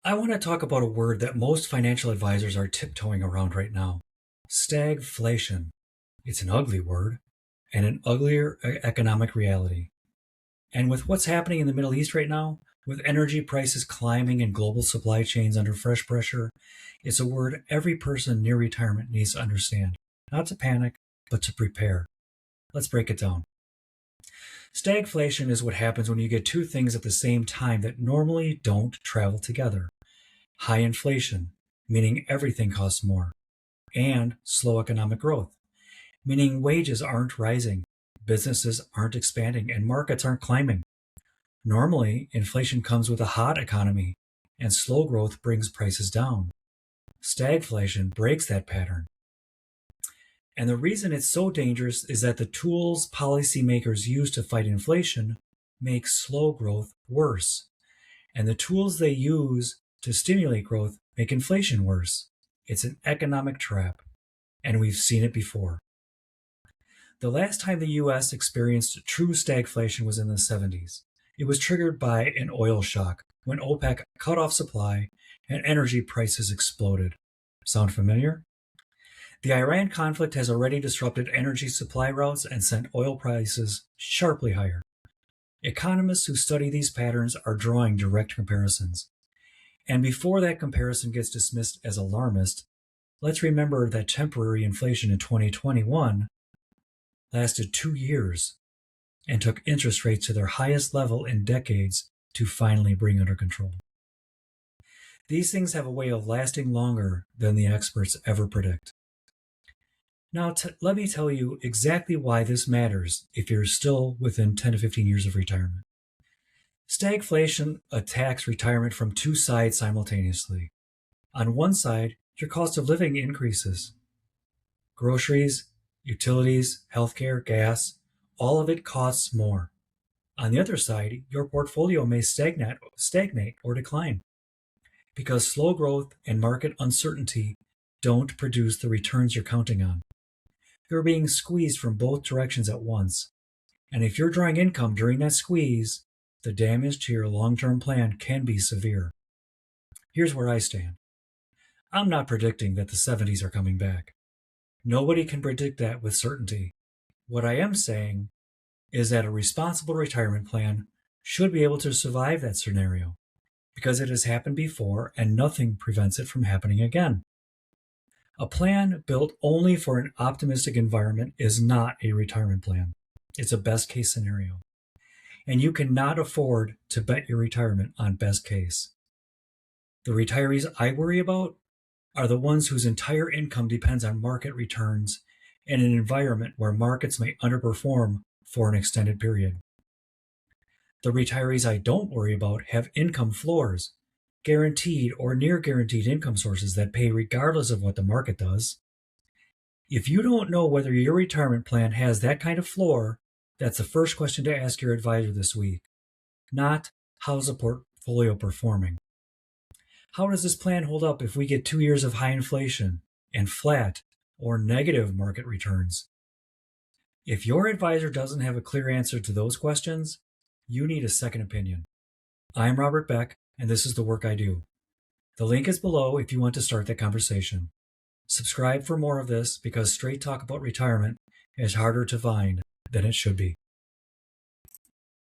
I want to talk about a word that most financial advisors are tiptoeing around right now: stagflation. It's an ugly word and an uglier economic reality. And with what's happening in the Middle East right now, with energy prices climbing and global supply chains under fresh pressure, it's a word every person near retirement needs to understand. Not to panic, but to prepare. Let's break it down. Stagflation is what happens when you get two things at the same time that normally don't travel together: high inflation, meaning everything costs more, and slow economic growth, meaning wages aren't rising, businesses aren't expanding, and markets aren't climbing. Normally, inflation comes with a hot economy, and slow growth brings prices down. Stagflation breaks that pattern. And the reason it's so dangerous is that the tools policymakers use to fight inflation make slow growth worse. And the tools they use to stimulate growth make inflation worse. It's an economic trap, and we've seen it before. The last time the US experienced true stagflation was in the 70s. It was triggered by an oil shock when OPEC cut off supply and energy prices exploded. Sound familiar? The Iran conflict has already disrupted energy supply routes and sent oil prices sharply higher. Economists who study these patterns are drawing direct comparisons. And before that comparison gets dismissed as alarmist, let's remember that temporary inflation in 2021 lasted 2 years and took interest rates to their highest level in decades to finally bring under control. These things have a way of lasting longer than the experts ever predict. Now, let me tell you exactly why this matters if you're still within 10 to 15 years of retirement. Stagflation attacks retirement from two sides simultaneously. On one side, your cost of living increases. Groceries, utilities, healthcare, gas, all of it costs more. On the other side, your portfolio may stagnate or decline because slow growth and market uncertainty don't produce the returns you're counting on. You're being squeezed from both directions at once. And if you're drawing income during that squeeze, the damage to your long-term plan can be severe. Here's where I stand. I'm not predicting that the 70s are coming back. Nobody can predict that with certainty. What I am saying is that a responsible retirement plan should be able to survive that scenario because it has happened before and nothing prevents it from happening again. A plan built only for an optimistic environment is not a retirement plan. It's a best case scenario. And you cannot afford to bet your retirement on best case. The retirees I worry about are the ones whose entire income depends on market returns in an environment where markets may underperform for an extended period. The retirees I don't worry about have income floors, guaranteed or near guaranteed income sources that pay regardless of what the market does. If you don't know whether your retirement plan has that kind of floor, that's the first question to ask your advisor this week. Not, how's the portfolio performing? How does this plan hold up if we get 2 years of high inflation and flat or negative market returns? If your advisor doesn't have a clear answer to those questions, you need a second opinion. I'm Robert Beck, and this is the work I do. The link is below if you want to start that conversation. Subscribe for more of this because straight talk about retirement is harder to find than it should be.